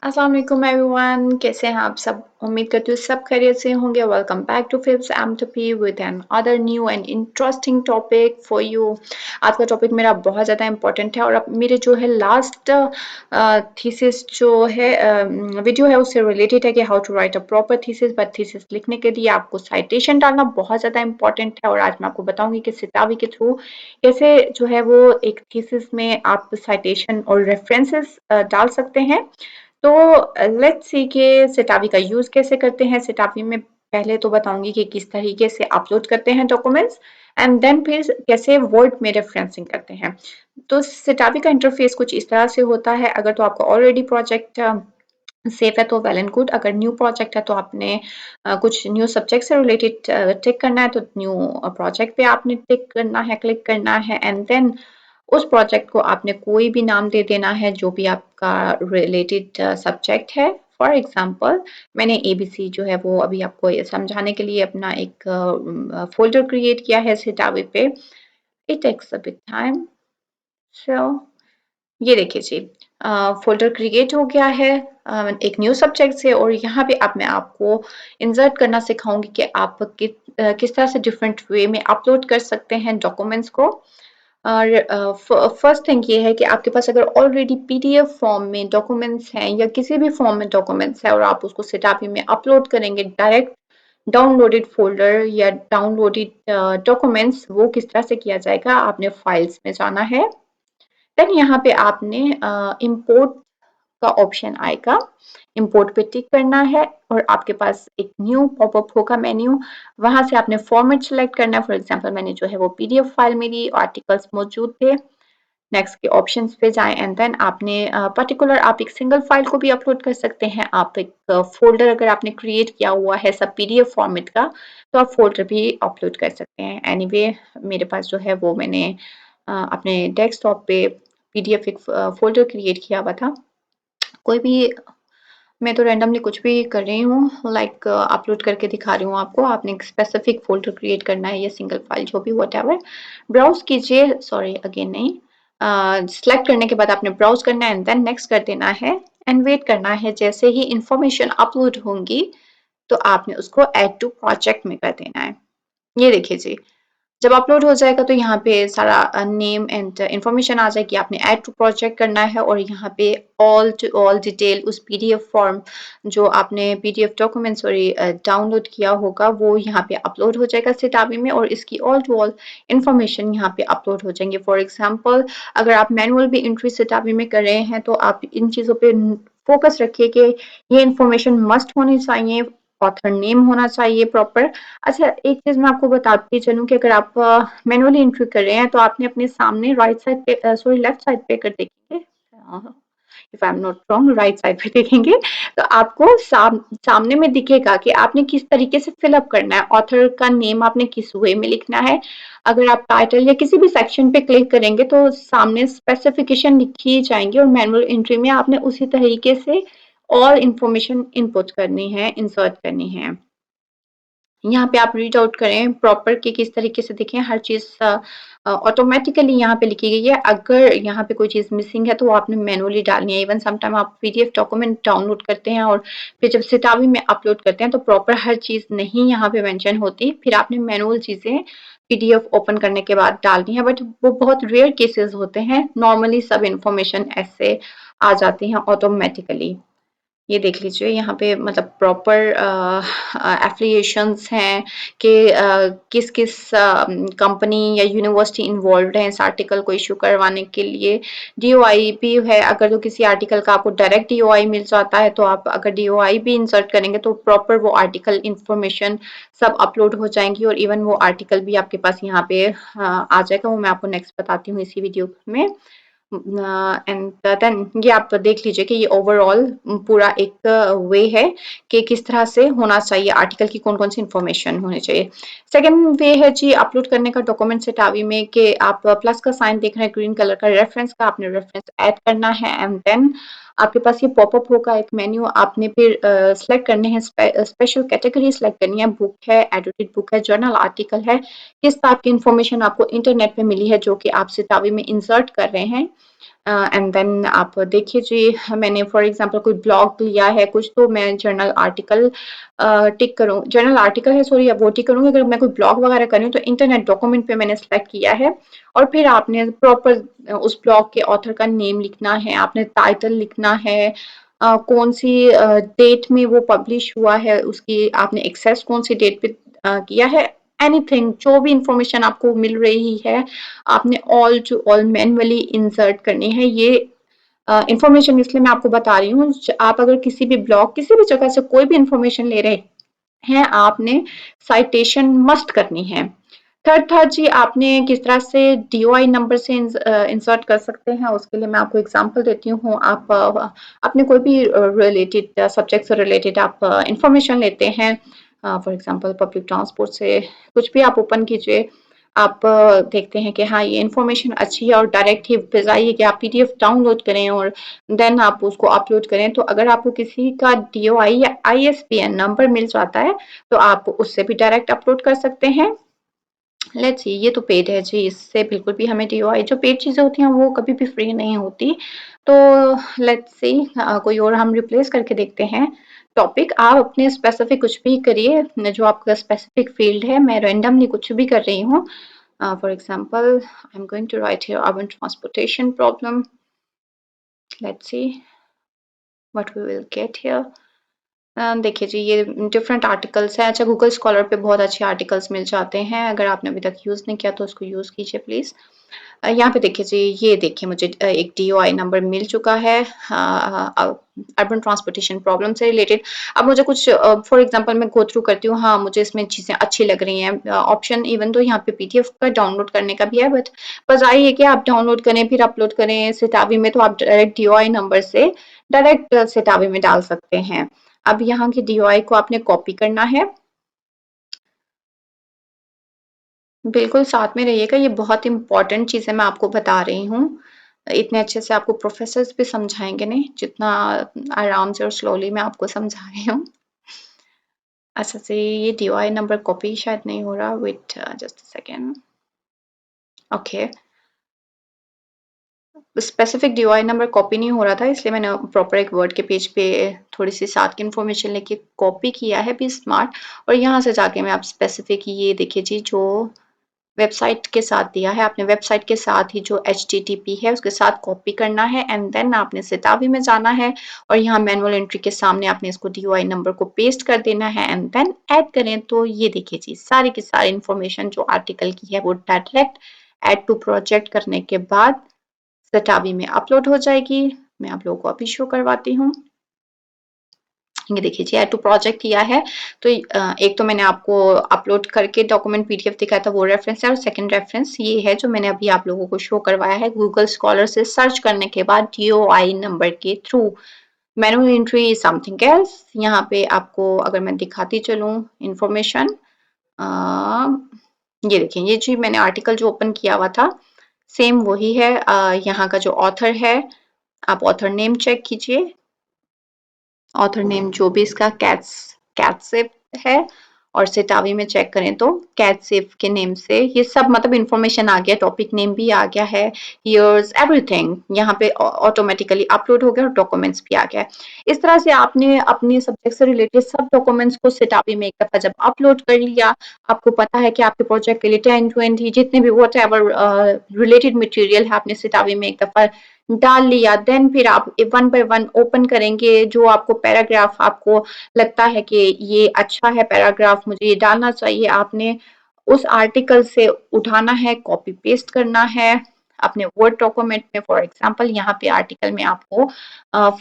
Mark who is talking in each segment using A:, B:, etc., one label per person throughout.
A: अस्सलाम वालेकुम एवरीवन, कैसे हैं आप सब? उम्मीद करती हूँ सब खैरियत से होंगे। वेलकम बैक टू फिफ्थ एम2पी with another new and interesting topic for you. आज का टॉपिक मेरा बहुत ज़्यादा इंपॉर्टेंट है और अब मेरे जो है लास्ट थीसिस जो है वीडियो है उससे रिलेटेड है कि how to write a proper thesis. But thesis लिखने के लिए आपको साइटेशन डालना बहुत ज़्यादा इंपॉर्टेंट है और आज मैं आपको बताऊंगी कि सितावी के थ्रू कैसे जो है वो एक थीसिस में आप साइटेशन और रेफरेंसेस डाल सकते हैं। तो लेट्स सी कि सिटावी का यूज़ कैसे करते हैं। सिटावी में पहले तो बताऊंगी कि किस तरीके से अपलोड करते हैं डॉक्यूमेंट्स एंड देन फिर कैसे वर्ड में रेफरेंसिंग करते हैं। तो सिटावी का इंटरफेस कुछ इस तरह से होता है। अगर तो आपका ऑलरेडी प्रोजेक्ट सेफ है तो वेल एंड गुड। अगर न्यू प्रोजेक्ट है तो आपने कुछ न्यू सब्जेक्ट से रिलेटेड टिक करना है तो न्यू प्रोजेक्ट पे आपने टिक करना है, क्लिक करना है एंड देन उस प्रोजेक्ट को आपने कोई भी नाम दे देना है जो भी आपका रिलेटेड सब्जेक्ट है। फॉर एग्जांपल मैंने एबीसी जो है वो अभी आपको ये समझाने के लिए अपना एक फोल्डर क्रिएट किया है सिटावी पे। It takes a bit time. सो ये देखिए जी, फ़ोल्डर क्रिएट हो गया है एक न्यू सब्जेक्ट से और यहाँ पे अब मैं आपको इंसर्ट करना सिखाऊँगी कि आप किस तरह से डिफरेंट वे में अपलोड कर सकते हैं डॉक्यूमेंट्स को। और फर्स्ट थिंग ये है कि आपके पास अगर ऑलरेडी पीडीएफ फॉर्म में डॉक्यूमेंट्स हैं या किसी भी फॉर्म में डॉक्यूमेंट्स है और आप उसको सिटापी में अपलोड करेंगे डायरेक्ट डाउनलोडेड फ़ोल्डर या डाउनलोडेड डॉक्यूमेंट्स, वो किस तरह से किया जाएगा? आपने फाइल्स में जाना है। देन यहाँ पे आपने इम्पोर्ट का ऑप्शन आएगा। इम्पोर्ट पे टिक करना है और आपके पास एक न्यू पॉपअप होगा मेन्यू। वहां से आपने फॉर्मेट सेलेक्ट करना है। फॉर एग्जांपल मैंने जो है वो पीडीएफ फाइल मेरी आर्टिकल्स मौजूद थे। नेक्स्ट के ऑप्शंस पे जाएं एंड देन आपने पर्टिकुलर आप एक सिंगल फाइल को भी अपलोड कर सकते हैं। आप एक फोल्डर अगर आपने क्रिएट किया हुआ है सब पीडीएफ फॉर्मेट का तो आप फोल्डर भी अपलोड कर सकते हैं। एनीवे मेरे पास जो है वो मैंने अपने डेस्कटॉप पे पीडीएफ एक फ़ोल्डर क्रिएट किया हुआ था। कोई भी मैं तो रैंडमली कुछ भी कर रही हूँ लाइक अपलोड करके दिखा रही हूँ आपको। आपने एक स्पेसिफिक फ़ोल्डर क्रिएट करना है या सिंगल फाइल जो भी व्हाटएवर। ब्राउज़ कीजिए, सॉरी अगेन नहीं। सेलेक्ट करने के बाद आपने ब्राउज़ करना है एंड देन नेक्स्ट कर देना है एंड वेट करना है। जैसे ही इन्फॉर्मेशन अपलोड होंगी तो आपने उसको ऐड टू प्रोजेक्ट में कर देना है। ये देखिए जी, जब अपलोड हो जाएगा तो यहाँ पे सारा नेम एंड इन्फॉर्मेशन आ जाएगी। आपने ऐड टू प्रोजेक्ट करना है और यहाँ पे ऑल टू ऑल डिटेल उस पीडीएफ फॉर्म जो आपने पीडीएफ डॉक्यूमेंट सॉरी डाउनलोड किया होगा वो यहाँ पे अपलोड हो जाएगा सिटाबी में और इसकी ऑल टू ऑल इन्फॉर्मेशन यहाँ पे अपलोड हो जाएंगे। फॉर एग्जांपल अगर आप मैनुअल भी एंट्री सिटाबी में कर रहे हैं तो आप इन चीज़ों पे फोकस रखिए कि ये इन्फॉर्मेशन मस्ट होनी चाहिए। ऑथर नेम होना चाहिए प्रॉपर। अच्छा, एक चीज़ मैं आपको बताती चलूँ कि अगर आप मैनुअली एंट्री कर रहे हैं तो आपने अपने सामने राइट साइड पे सॉरी लेफ्ट साइड पे अगर देखेंगे, if I am not wrong right side पे देखेंगे तो आपको सामने में दिखेगा कि आपने किस तरीके से फिल अप करना है। ऑथर का नेम आपने किस वे में लिखना है। अगर आप टाइटल या किसी भी सेक्शन पे क्लिक करेंगे तो सामने स्पेसिफिकेशन लिखी जाएंगी और मैनुअल एंट्री में आपने उसी तरीके से ऑल इंफॉर्मेशन इनपुट करनी है, इंसर्ट करनी है। यहाँ पे आप रीड आउट करें प्रॉपर कि किस तरीके से देखें हर चीज़ ऑटोमेटिकली यहाँ पे लिखी गई है। अगर यहाँ पे कोई चीज़ मिसिंग है तो वो आपने मैनुअली डालनी है। इवन समटाइम आप पीडीएफ डॉक्यूमेंट डाउनलोड करते हैं और फिर जब सिटावी में अपलोड करते हैं तो प्रॉपर हर चीज़ नहीं यहाँ पे मेंशन होती। फिर आपने मैनुअल चीज़ें पीडीएफ ओपन करने के बाद डालनी है बट वो बहुत रेयर केसेस होते हैं। नॉर्मली सब इंफॉर्मेशन ऐसे आ जाती हैं ऑटोमेटिकली। ये देख लीजिए यहाँ पे मतलब प्रॉपर एफिलिएशंस हैं कि किस किस कंपनी या यूनिवर्सिटी इन्वॉल्व है इस आर्टिकल को इशू करवाने के लिए। डीओआई भी है। अगर तो किसी आर्टिकल का आपको डायरेक्ट डीओआई मिल जाता है तो आप अगर डीओआई भी इंसर्ट करेंगे तो प्रॉपर वो आर्टिकल इंफॉर्मेशन सब अपलोड हो जाएंगी और इवन वो आर्टिकल भी आपके पास यहाँ पे आ जाएगा। वो मैं आपको नेक्स्ट बताती हूँ इसी वीडियो में। एंड देन ये आप देख लीजिए कि ये ओवरऑल पूरा एक वे है कि किस तरह से होना चाहिए आर्टिकल की कौन कौन सी इंफॉर्मेशन होनी चाहिए। सेकंड वे है जी अपलोड करने का डॉक्यूमेंट सिटावी में कि आप प्लस का साइन देख रहे हैं ग्रीन कलर का रेफरेंस का, आपने रेफरेंस ऐड करना है एंड देन आपके पास ये पॉपअप होगा एक मेन्यू। आपने फिर सेलेक्ट करने हैं स्पेशल कैटेगरी सेलेक्ट करनी है। बुक है, एडिटेड बुक है, जर्नल आर्टिकल है, किस टाइप की इंफॉर्मेशन आपको इंटरनेट पे मिली है जो कि आप सिटावी में इंसर्ट कर रहे हैं। एंड देन आप देखिए जी, मैंने फॉर एग्जांपल कोई ब्लॉग लिया है कुछ, तो मैं जर्नल आर्टिकल टिक करूँ, जर्नल आर्टिकल है सॉरी, अब वो टिक करूँगी। अगर मैं कोई ब्लॉग वगैरह कर रही हूँ तो इंटरनेट डॉक्यूमेंट पे मैंने सेलेक्ट किया है, और फिर आपने प्रॉपर उस ब्लॉग के ऑथर का नेम लिखना है, आपने टाइटल लिखना है, कौन सी डेट में वो पब्लिश हुआ है, उसकी आपने एक्सेस कौन सी डेट पे किया है, एनीथिंग जो भी इंफॉर्मेशन आपको मिल रही है, आपने all to all manually insert करनी है। ये इंफॉर्मेशन इसलिए मैं आपको बता रही हूँ, आप अगर किसी भी ब्लॉग, किसी भी जगह से कोई भी इंफॉर्मेशन ले रहे हैं, आपने साइटेशन मस्ट करनी है। थर्ड था जी, आपने किस तरह से डीओआई नंबर से इंसर्ट कर सकते हैं, उसके लिए मैं आपको एग्जांपल देती हूँ। आप अपने कोई भी रिलेटेड सब्जेक्ट से रिलेटेड आप इंफॉर्मेशन लेते हैं, फॉर एग्जांपल पब्लिक ट्रांसपोर्ट से कुछ भी आप ओपन कीजिए, आप देखते हैं कि हाँ ये इन्फॉर्मेशन अच्छी है, और डायरेक्ट ही भेजाइए कि आप पीडीएफ डाउनलोड करें और देन आप उसको अपलोड करें। तो अगर आपको किसी का डीओआई या आईएसबीएन नंबर मिल जाता है, तो आप उससे भी डायरेक्ट अपलोड कर सकते हैं। लेट्स सी, ये तो पेड है जी, इससे बिल्कुल भी हमें डीओआई, जो पेड चीजें होती हैं वो कभी भी फ्री नहीं होती। तो लेट्स सी, कोई और हम रिप्लेस करके देखते हैं टॉपिक। आप अपने स्पेसिफिक कुछ भी करिए, जो आपका स्पेसिफिक फील्ड है, मैं रैंडमली कुछ भी कर रही हूँ। For example I am going to write here urban transportation problem. Let's see what we will get here. देखिए जी, ये डिफरेंट आर्टिकल्स हैं। अच्छा, गूगल स्कॉलर पे बहुत अच्छे आर्टिकल्स मिल जाते हैं, अगर आपने अभी तक यूज़ नहीं किया तो उसको यूज़ कीजिए प्लीज़। यहाँ पे देखिए जी, ये देखिए मुझे एक डीओआई नंबर मिल चुका है अर्बन ट्रांसपोर्टेशन प्रॉब्लम से रिलेटेड। अब मुझे कुछ फॉर एग्जांपल मैं गो थ्रू करती हूँ, हाँ मुझे इसमें चीज़ें अच्छी लग रही हैं। ऑप्शन इवन तो यहाँ पे पीडीएफ का डाउनलोड करने का भी है, बट बस आई है कि आप डाउनलोड करें फिर अपलोड करें सिटावी में, तो आप डायरेक्ट डीओआई नंबर से डायरेक्ट सिटावी में डाल सकते हैं। अब यहाँ की डीओआई को आपने कॉपी करना है, बिल्कुल साथ में रहिएगा, ये बहुत इंपॉर्टेंट चीज़ है, मैं आपको बता रही हूँ। इतने अच्छे से आपको प्रोफेसर्स भी समझाएँगे नहीं, जितना आराम से और स्लोली मैं आपको समझा रही हूँ। अच्छा से ये डीओआई नंबर कॉपी शायद नहीं हो रहा, wait just a second. Okay, specific DOI number copy नहीं हो रहा था, इसलिए मैंने प्रॉपर एक वर्ड के पेज पे थोड़ी सी साथ की इन्फॉर्मेशन लेके कॉपी किया है, बी स्मार्ट। और यहाँ से जाके मैं आप स्पेसिफिक ये देखिए जी, जो वेबसाइट के साथ दिया है, आपने वेबसाइट के साथ ही जो एचटीटीपी है उसके साथ कॉपी करना है, एंड देन आपने सिटावी में जाना है, और यहाँ मैनुअल एंट्री के सामने आपने इसको डीओआई नंबर को पेस्ट कर देना है, एंड देन ऐड करें। तो ये देखिए जी, सारी की सारी इन्फॉर्मेशन जो आर्टिकल की है वो डायरेक्ट ऐड टू प्रोजेक्ट करने के बाद सिटावी में अपलोड हो जाएगी। मैं आप लोगों को अभी शो करवाती हूँ। ये देखिए जी, ऐड टू प्रोजेक्ट किया है, तो एक तो मैंने आपको अपलोड करके डॉक्यूमेंट पीडीएफ दिखाया था, वो रेफरेंस है, और सेकंड रेफरेंस ये है जो मैंने अभी आप लोगों को शो करवाया है, गूगल स्कॉलर से सर्च करने के बाद डीओआई नंबर के through. Manual entry something else. यहाँ पे आपको अगर मैं दिखाती चलूँ इंफॉर्मेशन, ये देखिए, ये जी मैंने आर्टिकल जो ओपन किया हुआ था सेम वही है। यहाँ का जो ऑथर है, आप ऑथर नेम चेक कीजिए, ऑथर नेम जो भी इसका कैटसेफ है, और सिटावी में चेक करें तो कैटसेफ के नेम से ये सब मतलब इंफॉर्मेशन आ गया, टॉपिक नेम भी आ गया है, ईयर्स एवरीथिंग यहाँ पे ऑटोमेटिकली अपलोड हो गया, और डॉक्यूमेंट्स भी आ गया है। इस तरह से आपने अपने सब्जेक्ट से रिलेटेड सब डॉक्यूमेंट्स को सिटावी में एक दफा जब अपलोड कर लिया, आपको पता है कि आपके प्रोजेक्ट के लिए 10-20 जितने भी वॉट एवर रिलेटेड मटेरियल है आपने सिटावी में एक दफा डाल लिया, देन फिर आप वन बाय वन ओपन करेंगे, जो आपको पैराग्राफ आपको लगता है कि ये अच्छा है पैराग्राफ, मुझे ये डालना चाहिए, आपने उस आर्टिकल से उठाना है, कॉपी पेस्ट करना है अपने वर्ड डॉक्यूमेंट में। फॉर एग्जांपल यहाँ पे आर्टिकल में आपको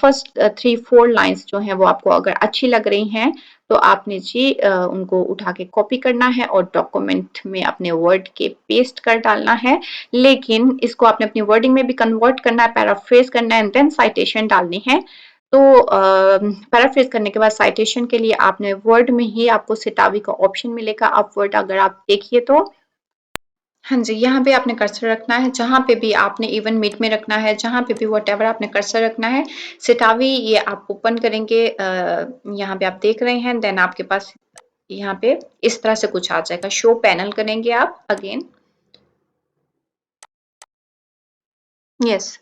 A: फर्स्ट 3-4 लाइंस जो हैं वो आपको अगर अच्छी लग रही हैं, तो आपने जी उनको उठा के कॉपी करना है और डॉक्यूमेंट में अपने वर्ड के पेस्ट कर डालना है। लेकिन इसको आपने अपनी वर्डिंग में भी कन्वर्ट करना है, पैराफ्रेज करना है, एंड देन साइटेशन डालनी है। तो पैराफ्रेज करने के बाद साइटेशन के लिए आपने वर्ड में ही आपको सिटावी का ऑप्शन मिलेगा। आप वर्ड अगर आप देखिए तो हाँ जी, यहाँ पे आपने कर्सर रखना है, जहाँ पे भी आपने इवन मीट में रखना है, जहाँ पे भी व्हाटएवर आपने कर्सर रखना है। सिटावी ये आप ओपन करेंगे, यहाँ पे आप देख रहे हैं, देन आपके पास यहाँ पे इस तरह से कुछ आ जाएगा, शो पैनल करेंगे आप अगेन। यस,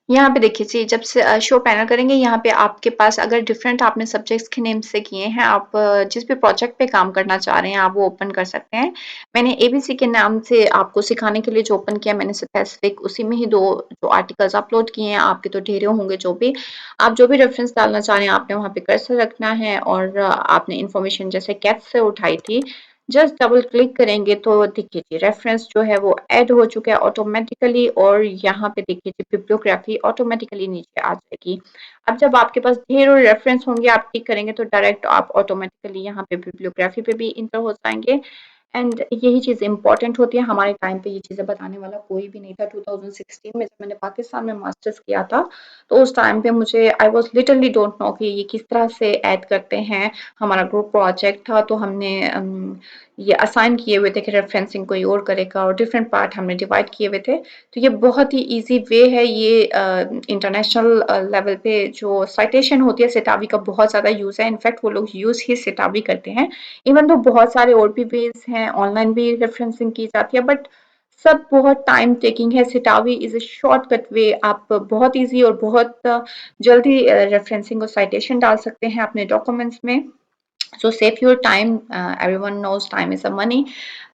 A: यहाँ पे देखिए जी, जब से शो पैनल करेंगे यहाँ पे आपके पास अगर डिफरेंट आपने सब्जेक्ट्स के नेम से किए हैं, आप जिस भी प्रोजेक्ट पे काम करना चाह रहे हैं, आप वो ओपन कर सकते हैं। मैंने एबीसी के नाम से आपको सिखाने के लिए जो ओपन किया मैंने स्पेसिफिक उसी में ही 2 जो आर्टिकल्स अपलोड किए हैं, आपके तो ढेरों होंगे जो भी। आप जो भी रेफरेंस डालना चाह रहे हैं, आपने वहाँ पे कर्सर रखना है और आपने इन्फॉर्मेशन जैसे कैट से उठाई थी, जस्ट डबल क्लिक करेंगे तो देखिए जी रेफरेंस जो है वो ऐड हो चुका है ऑटोमेटिकली और यहाँ पे देखिए जी बिब्लियोग्राफी ऑटोमेटिकली नीचे आ जाएगी। अब जब आपके पास ढेरों रेफरेंस होंगे आप टिक करेंगे तो डायरेक्ट आप ऑटोमेटिकली यहाँ पे बिब्लियोग्राफी पे भी इंटर हो जाएंगे। एंड यही चीज़ इम्पोर्टेंट होती है। हमारे टाइम पे ये चीज़ें बताने वाला कोई भी नहीं था। 2016 में जब मैंने पाकिस्तान में मास्टर्स किया था, तो उस टाइम पे मुझे I was literally don't know कि ये किस तरह से ऐड करते हैं। हमारा ग्रुप प्रोजेक्ट था तो हमने ये असाइन किए हुए थे कि रेफरेंसिंग कोई और करेगा और डिफरेंट पार्ट हमने डिवाइड किए हुए थे। तो ये बहुत ही ईज़ी वे है ये इंटरनेशनल लेवल पे जो साइटेशन होती है सिटावी का बहुत ज़्यादा यूज़ है। इनफैक्ट वो लोग यूज़ ही सिटावी करते हैं। इवन तो बहुत सारे और भी वेज हैं, ऑनलाइन भी रेफरेंसिंग की जाती है बट सब बहुत टाइम टेकिंग है। सिटावी इज़ अ शॉर्टकट वे। आप बहुत ईज़ी और बहुत जल्दी रेफरेंसिंग और साइटेशन डाल सकते हैं अपने डॉक्यूमेंट्स में। So save your time. Everyone knows time is a money,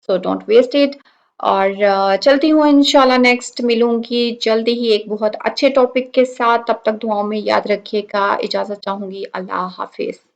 A: so don't waste it. और चलती हूँ इंशाल्लाह नेक्स्ट मिलूँगी जल्दी ही एक बहुत अच्छे टॉपिक के साथ। तब तक दुआओं में याद रखिएगा। इजाज़त चाहूँगी। अल्लाह हाफ़िज़।